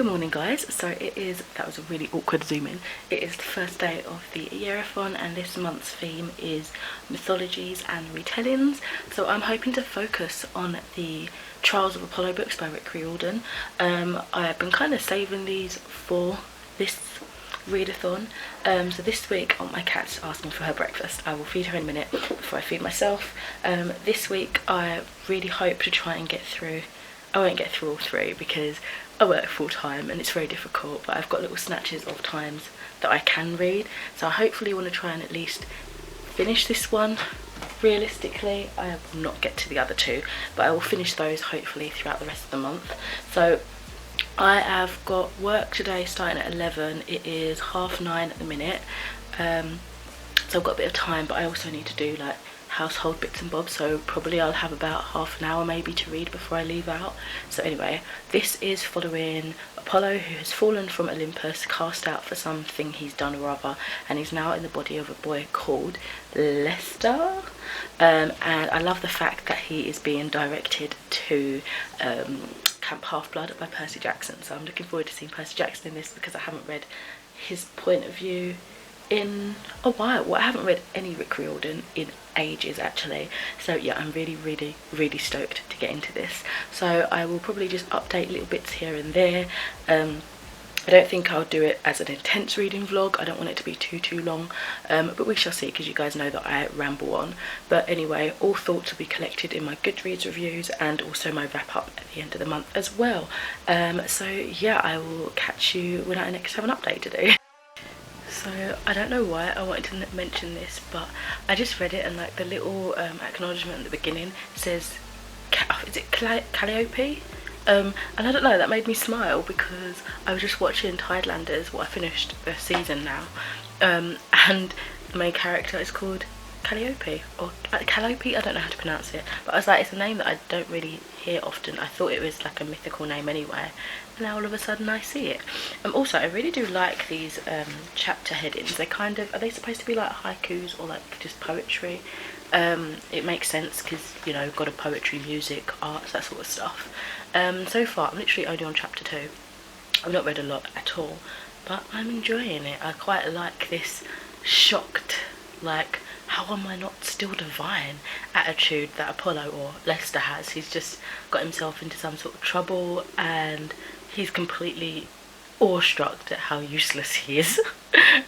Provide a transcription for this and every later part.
Good morning guys. So that was a really awkward zoom in. It is the first day of the AYEARATHON and this month's theme is mythologies and retellings. So I'm hoping to focus on the Trials of Apollo books by Rick Riordan. I've been kind of saving these for this readathon. So this week, my cat's asking for her breakfast. I will feed her in a minute before I feed myself. This week I really hope to try and get through. I won't get through all three because I work full time and it's very difficult, but I've got little snatches of times that I can read. So I hopefully want to try and at least finish this one. Realistically, I will not get to the other two, but I will finish those hopefully throughout the rest of the month. So I have got work today starting at 11. It is 9:30 at the minute. So I've got a bit of time, but I also need to do like household bits and bobs, so probably I'll have about half an hour maybe to read before I leave out. So anyway, this is following Apollo, who has fallen from Olympus, cast out for something he's done or other, and he's now in the body of a boy called Lester. And I love the fact that he is being directed to Camp Half-Blood by Percy Jackson. So I'm looking forward to seeing Percy Jackson in this because I haven't read his point of view in a while. Well, I haven't read any Rick Riordan in ages actually, so yeah, I'm really stoked to get into this. So I will probably just update little bits here and there. I don't think I'll do it as an intense reading vlog. I don't want it to be too long, but we shall see, because you guys know that I ramble on. But anyway, all thoughts will be collected in my Goodreads reviews and also my wrap up at the end of the month as well. So yeah, I will catch you when I next have an update to do. So I don't know why I wanted to mention this, but I just read it and like the little acknowledgement at the beginning says, is it Calliope? And I don't know, that made me smile because I was just watching Tidelanders. Well, I finished the season now, and the main character is called Calliope, or Calliope, I don't know how to pronounce it, but I was like, it's a name that I don't really hear often. I thought it was like a mythical name anyway, and now all of a sudden I see it. Also, I really do like these chapter headings. They kind of, are they supposed to be like haikus or like just poetry? It makes sense because, you know, got a poetry, music, arts, that sort of stuff. So far I'm literally only on chapter 2. I've not read a lot at all, but I'm enjoying it. I quite like this shocked, like, how am I not still divine attitude that Apollo, or Lester, has. He's just got himself into some sort of trouble and he's completely awestruck at how useless he is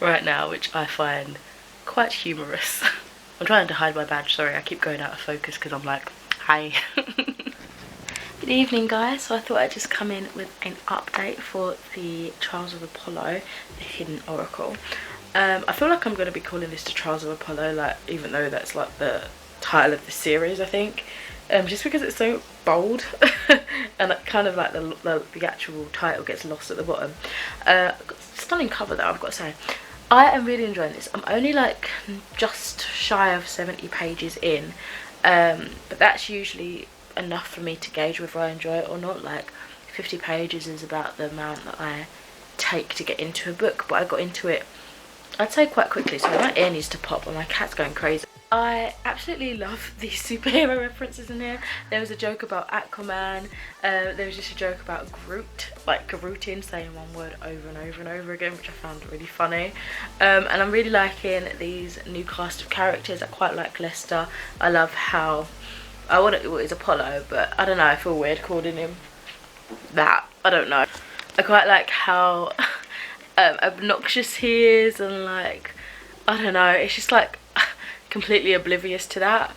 right now, which I find quite humorous. I'm trying to hide my badge, sorry, I keep going out of focus because I'm like, hi. Good evening guys, so I thought I'd just come in with an update for the Trials of Apollo, the Hidden Oracle. I feel like I'm going to be calling this the Trials of Apollo, like, even though that's like the title of the series, I think, just because it's so bold and it kind of like the actual title gets lost at the bottom. Stunning cover though, I've got to say. I am really enjoying this. I'm only like just shy of 70 pages in, but that's usually enough for me to gauge whether I enjoy it or not. Like 50 pages is about the amount that I take to get into a book, but I got into it, I'd say, quite quickly, so my ear needs to pop and my cat's going crazy. I absolutely love these superhero references in here. There was a joke about Aquaman, there was just a joke about Groot, like Garootin, saying one word over and over and over again, which I found really funny. And I'm really liking these new cast of characters. I quite like Lester. I love how, I want it was Apollo, but I don't know, I feel weird calling him that. I don't know. I quite like how obnoxious he is, and like, I don't know, it's just like completely oblivious to that.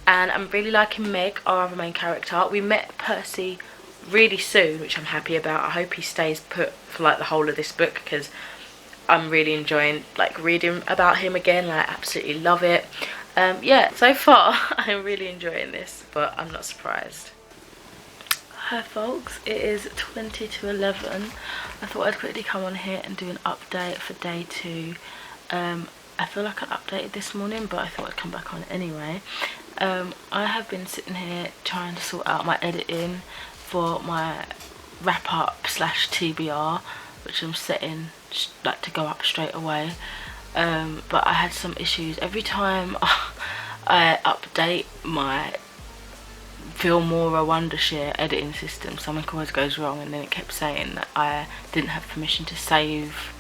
And I'm really liking Meg, our other main character. We met Percy really soon, which I'm happy about. I hope he stays put for like the whole of this book because I'm really enjoying like reading about him again. I absolutely love it. Yeah, so far I'm really enjoying this, but I'm not surprised. Hi folks, it is 20 to 11. I thought I'd quickly come on here and do an update for day 2. I feel like I updated this morning, but I thought I'd come back on anyway. I have been sitting here trying to sort out my editing for my wrap up / TBR, which I'm setting like to go up straight away. But I had some issues every time I update my Film or a Wondershare editing system, something always goes wrong, and then it kept saying that I didn't have permission to save.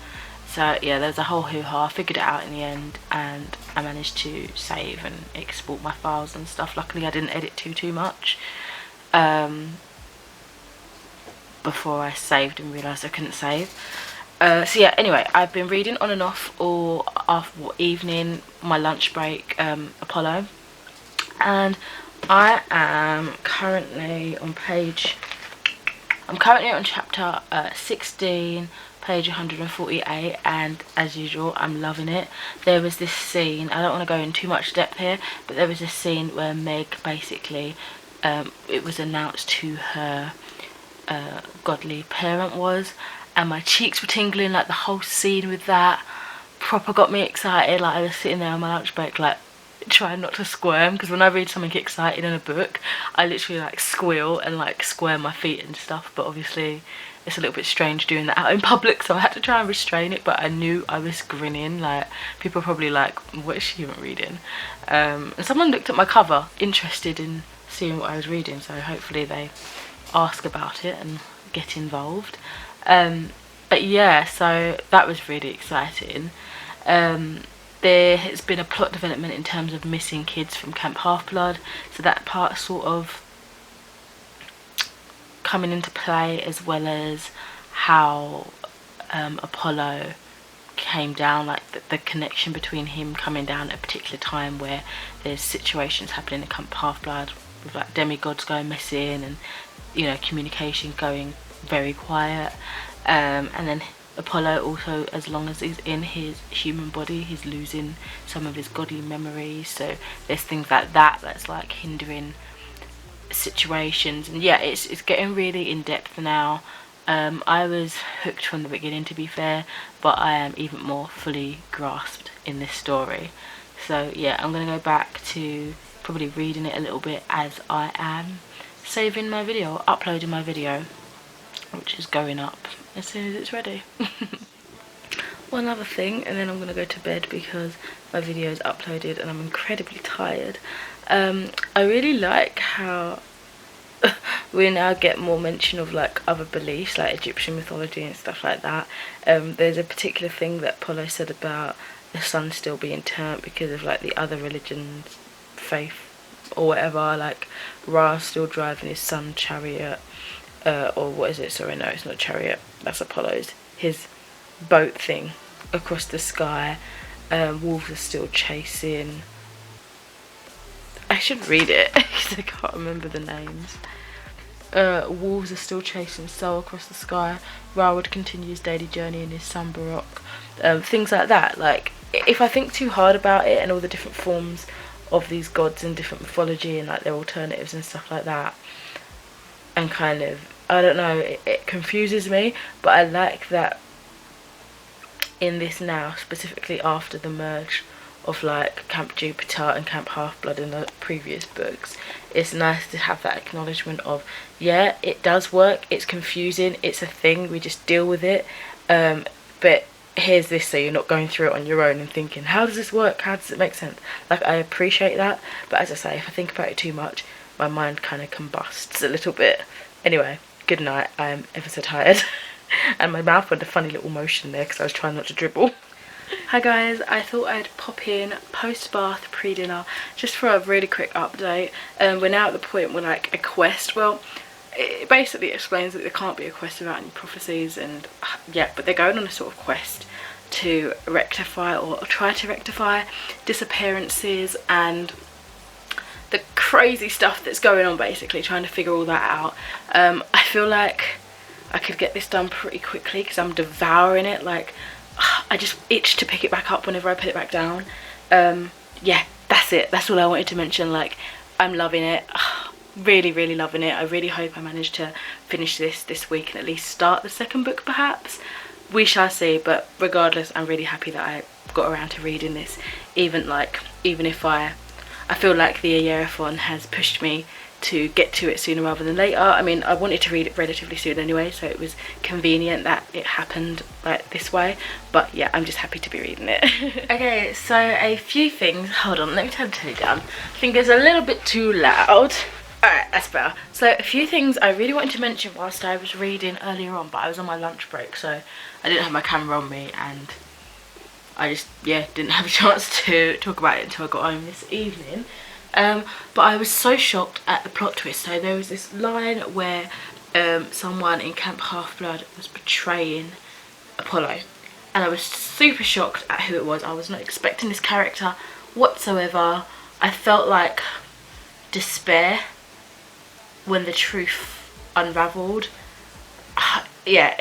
So yeah, there was a whole hoo-ha. I figured it out in the end, and I managed to save and export my files and stuff. Luckily I didn't edit too much before I saved and realised I couldn't save. So yeah, anyway, I've been reading on and off all evening, my lunch break, Apollo, and I am currently on chapter 16, page 148, and as usual I'm loving it. There was this scene, I don't want to go in too much depth here, but there was this scene where Meg basically, it was announced who her godly parent was, and my cheeks were tingling. Like the whole scene with that proper got me excited. Like I was sitting there on my lunch break like trying not to squirm, because when I read something exciting in a book I literally like squeal and like square my feet and stuff, but obviously it's a little bit strange doing that out in public, so I had to try and restrain it. But I knew I was grinning. Like people are probably like, what is she even reading? And someone looked at my cover interested in seeing what I was reading, so hopefully they ask about it and get involved. But yeah, so that was really exciting. There has been a plot development in terms of missing kids from Camp Half-Blood, so that part sort of coming into play, as well as how Apollo came down, like the connection between him coming down at a particular time where there's situations happening in Camp Half-Blood with like demigods going missing, and you know, communication going very quiet, and then Apollo also, as long as he's in his human body, he's losing some of his godly memories, so there's things like that that's like hindering situations. And yeah, it's getting really in depth now. I was hooked from the beginning, to be fair, but I am even more fully grasped in this story. So yeah, I'm gonna go back to probably reading it a little bit as I am saving my video, uploading my video, which is going up as soon as it's ready. One other thing, and then I'm gonna go to bed because my video is uploaded and I'm incredibly tired. I really like how we now get more mention of like other beliefs, like Egyptian mythology and stuff like that. There's a particular thing that Apollo said about the sun still being turned because of like the other religions, faith or whatever, like Ra still driving his sun chariot, or what is it, sorry, no, it's not chariot, that's Apollo's, his boat thing across the sky. Wolves are still chasing, I should read it because I can't remember the names. Wolves are still chasing Sol across the sky. Ra would continue his daily journey in his sun Baroque. Things like that. Like, if I think too hard about it and all the different forms of these gods and different mythology and like their alternatives and stuff like that, and kind of, I don't know, it confuses me. But I like that in this now, specifically after the merge of like Camp Jupiter and Camp Half-Blood in the previous books, it's nice to have that acknowledgement of, yeah, it does work, it's confusing, it's a thing, we just deal with it, but here's this, so you're not going through it on your own and thinking, how does this work, how does it make sense? Like, I appreciate that, but as I say, if I think about it too much, my mind kind of combusts a little bit. Anyway, good night, I am ever so tired. And my mouth went a funny little motion there because I was trying not to dribble. Hi guys, I thought I'd pop in post-bath, pre-dinner, just for a really quick update. We're now at the point where like a quest, well, it basically explains that there can't be a quest without any prophecies, and yeah, but they're going on a sort of quest to rectify or try to rectify disappearances and the crazy stuff that's going on, basically trying to figure all that out. I feel like I could get this done pretty quickly because I'm devouring it. Like, I just itch to pick it back up whenever I put it back down. Yeah, that's it, that's all I wanted to mention. Like, I'm loving it, really loving it. I really hope I manage to finish this week and at least start the second book perhaps. We shall see, but regardless, I'm really happy that I got around to reading this, even if I feel like the AYEARATHON has pushed me to get to it sooner rather than later. I mean, I wanted to read it relatively soon anyway, so it was convenient that it happened like this way. But yeah, I'm just happy to be reading it. Okay, so a few things. Hold on, let me turn the telly down. I think it's a little bit too loud. Alright, that's better. So a few things I really wanted to mention whilst I was reading earlier on, but I was on my lunch break, so I didn't have my camera on me, and I just, yeah, didn't have a chance to talk about it until I got home this evening. But I was so shocked at the plot twist. So there was this line where someone in Camp Half-Blood was betraying Apollo, and I was super shocked at who it was. I was not expecting this character whatsoever. I felt like despair when the truth unraveled. Yeah,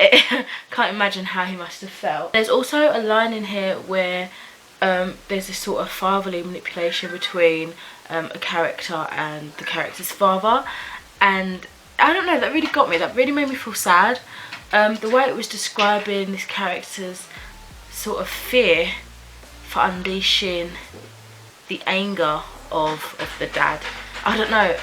can't imagine how he must have felt. There's also a line in here where there's this sort of fatherly manipulation between a character and the character's father, and I don't know, that really got me. That really made me feel sad. The way it was describing this character's sort of fear for unleashing the anger of the dad. I don't know,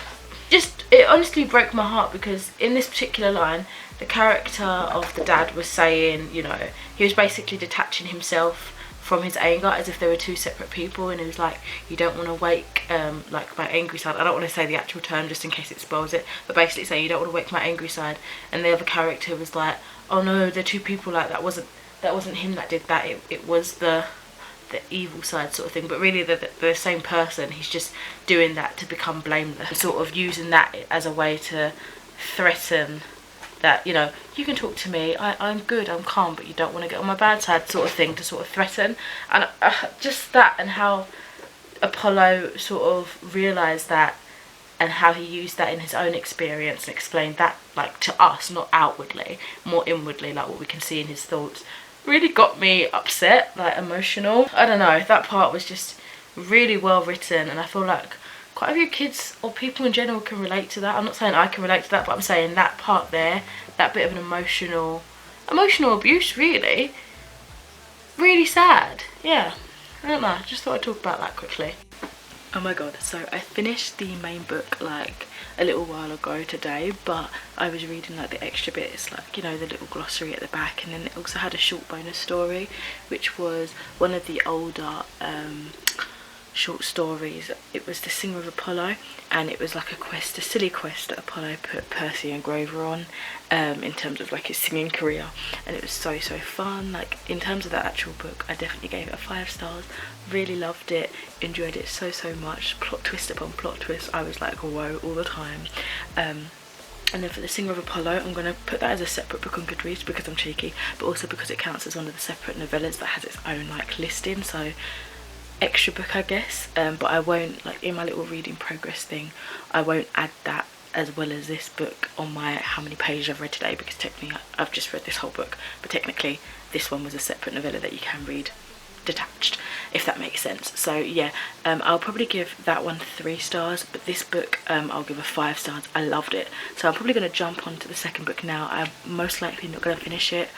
just, it honestly broke my heart, because in this particular line the character of the dad was saying, you know, he was basically detaching himself from his anger as if they were two separate people, and he was like, you don't want to wake like my angry side. I don't want to say the actual term just in case it spoils it, but basically saying you don't want to wake my angry side. And the other character was like, oh no, they're two people, like that wasn't him that did that, it was the evil side sort of thing. But really they're the same person, he's just doing that to become blameless, sort of using that as a way to threaten that, you know, you can talk to me, I'm good, I'm calm, but you don't want to get on my bad side sort of thing, to sort of threaten. And just that, and how Apollo sort of realised that, and how he used that in his own experience and explained that, like, to us, not outwardly, more inwardly, like what we can see in his thoughts, really got me upset, like emotional. I don't know, that part was just really well written, and I feel like quite a few kids or people in general can relate to that. I'm not saying I can relate to that, but I'm saying that part there, that bit of an emotional abuse, really sad. Yeah, I don't know, just thought I'd talk about that quickly. Oh my god, so I finished the main book like a little while ago today, but I was reading like the extra bits, like, you know, the little glossary at the back, and then it also had a short bonus story, which was one of the older short stories. It was The Singer of Apollo, and it was like a quest, a silly quest that Apollo put Percy and Grover on in terms of like his singing career, and it was so fun. Like, in terms of that actual book, I definitely gave it 5 stars. Really loved it, enjoyed it so much. Plot twist upon plot twist, I was like whoa all the time. And then for The Singer of Apollo, I'm going to put that as a separate book on Goodreads because I'm cheeky, but also because it counts as one of the separate novellas that has its own like listing, so extra book, I guess. But I won't, like, in my little reading progress thing, I won't add that as well as this book on my how many pages I've read today, because technically I've just read this whole book, but technically this one was a separate novella that you can read detached, if that makes sense. So yeah, I'll probably give that one 3 stars, but this book I'll give a 5 stars. I loved it. So I'm probably going to jump onto the second book now. I'm most likely not going to finish it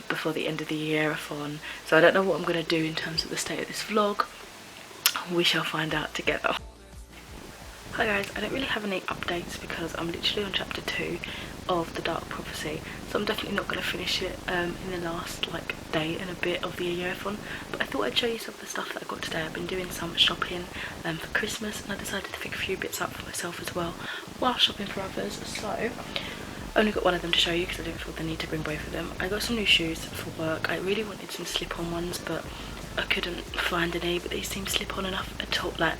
before the end of the year-a-thon, so I don't know what I'm going to do in terms of the state of this vlog. We shall find out together. Hi guys, I don't really have any updates because I'm literally on chapter 2 of The Dark Prophecy, so I'm definitely not going to finish it in the last like day and a bit of the year-a-thon, but I thought I'd show you some of the stuff that I got today. I've been doing some shopping for Christmas, and I decided to pick a few bits up for myself as well while shopping for others. So only got one of them to show you because I didn't feel the need to bring both of them. I got some new shoes for work. I really wanted some slip-on ones, but I couldn't find any, but these seem slip-on enough at all. Like,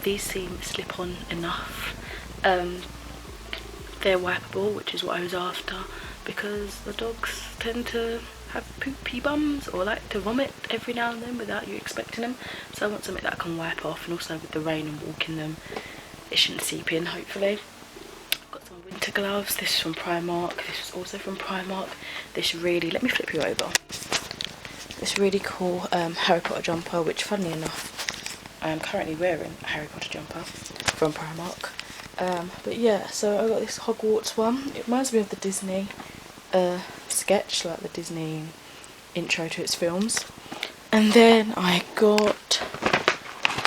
these seem slip-on enough. They're wipeable, which is what I was after, because the dogs tend to have poopy bums or like to vomit every now and then without you expecting them. So I want something that I can wipe off, and also with the rain and walking them, it shouldn't seep in, hopefully. Winter gloves. This is from Primark. This is also from Primark. This really, let me flip you over, this really cool Harry Potter jumper, which funnily enough I am currently wearing a Harry Potter jumper from Primark. But yeah, so I got this Hogwarts one. It reminds me of the Disney sketch, like the Disney intro to its films. And then I got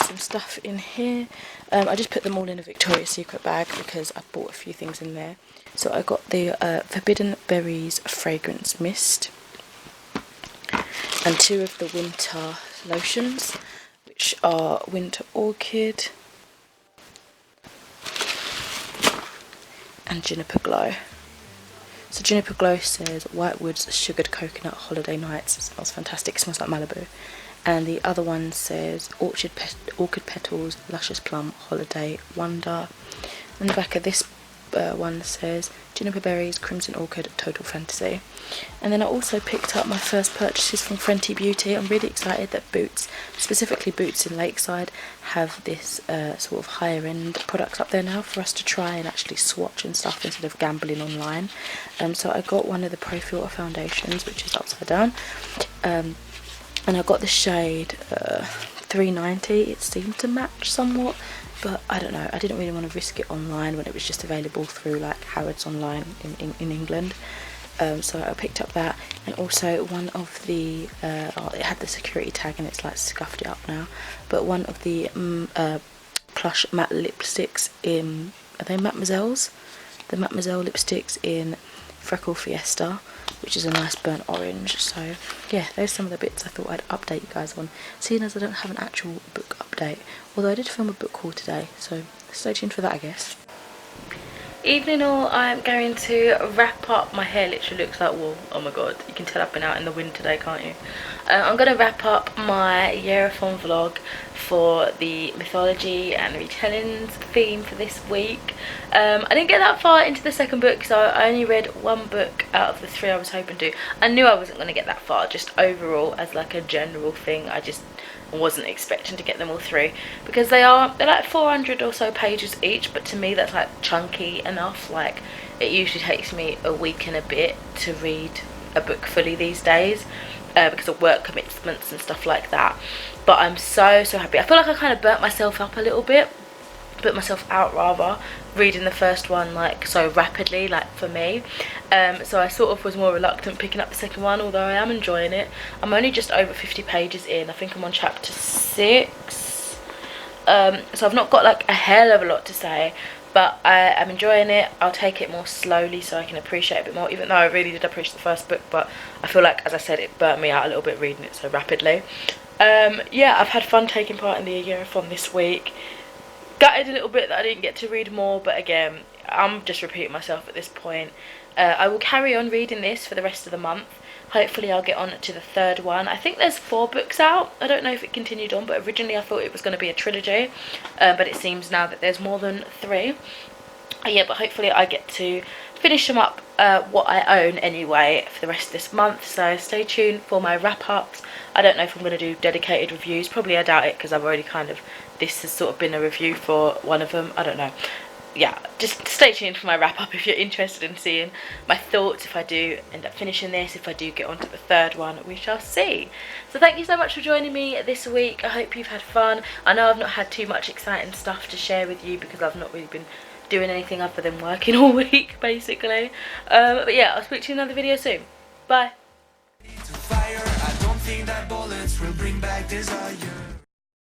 some stuff in here. I just put them all in a Victoria's Secret bag because I bought a few things in there. So I got the Forbidden Berries Fragrance Mist and 2 of the winter lotions, which are Winter Orchid and Juniper Glow. So Juniper Glow says White Woods Sugared Coconut Holiday Nights. It smells fantastic, it smells like Malibu. And the other one says Orchid Petals Luscious Plum Holiday Wonder. And the back of this one says Juniper Berries Crimson Orchid Total Fantasy. And then I also picked up my first purchases from Fenty Beauty. I'm really excited that Boots, specifically Boots in Lakeside, have this sort of higher end products up there now for us to try and actually swatch and stuff instead of gambling online. So I got one of the Pro Filter foundations, which is upside down, and I got the shade 390. It seemed to match somewhat, but I don't know, I didn't really want to risk it online when it was just available through like Harrods online in England. So I picked up that, and also one of the it had the security tag and it's like scuffed it up now, but one of the plush matte lipsticks in, are they Mademoiselle's? The Mademoiselle lipsticks in Freckle Fiesta, which is a nice burnt orange. So yeah, those are some of the bits I thought I'd update you guys on, seeing as I don't have an actual book update, although I did film a book haul today, so stay tuned for that, I guess. Evening all, I'm going to wrap up. My hair literally looks like wool. Oh my god, you can tell I've been out in the wind today, can't you? I'm going to wrap up my AYEARATHON vlog for the mythology and retellings theme for this week. I didn't get that far into the second book, so I only read one book out of the 3 I was hoping to. I knew I wasn't going to get that far, just overall as like a general thing. I just wasn't expecting to get them all through, because they're like 400 or so pages each, but to me that's like chunky enough. Like, it usually takes me a week and a bit to read a book fully these days, because of work commitments and stuff like that. But I'm so happy. I feel like I kind of burnt myself up a little bit, put myself out rather, reading the first one like so rapidly, like for me. So I sort of was more reluctant picking up the second one, although I am enjoying it. I'm only just over 50 pages in. I think I'm on chapter 6. So I've not got like a hell of a lot to say, but I am enjoying it. I'll take it more slowly so I can appreciate it a bit more, even though I really did appreciate the first book, but I feel like, as I said, it burnt me out a little bit reading it so rapidly. Yeah, I've had fun taking part in the AYEARATHON this week. Gutted a little bit that I didn't get to read more, but again, I'm just repeating myself at this point. I will carry on reading this for the rest of the month. Hopefully I'll get on to the 3rd one. I think there's 4 books out. I don't know if it continued on, but originally I thought it was going to be a trilogy, but it seems now that there's more than 3. Yeah, but hopefully I get to finish them up, what I own anyway, for the rest of this month. So stay tuned for my wrap-ups. I don't know if I'm going to do dedicated reviews. Probably I doubt it, because I've already kind of, this has sort of been a review for one of them. I don't know. Yeah, just stay tuned for my wrap-up if you're interested in seeing my thoughts if I do end up finishing this, if I do get on to the 3rd one, we shall see. So thank you so much for joining me this week. I hope you've had fun. I know I've not had too much exciting stuff to share with you, because I've not really been doing anything other than working all week, basically. But yeah, I'll speak to you in another video soon. Bye. I don't think that bullets will bring back desire.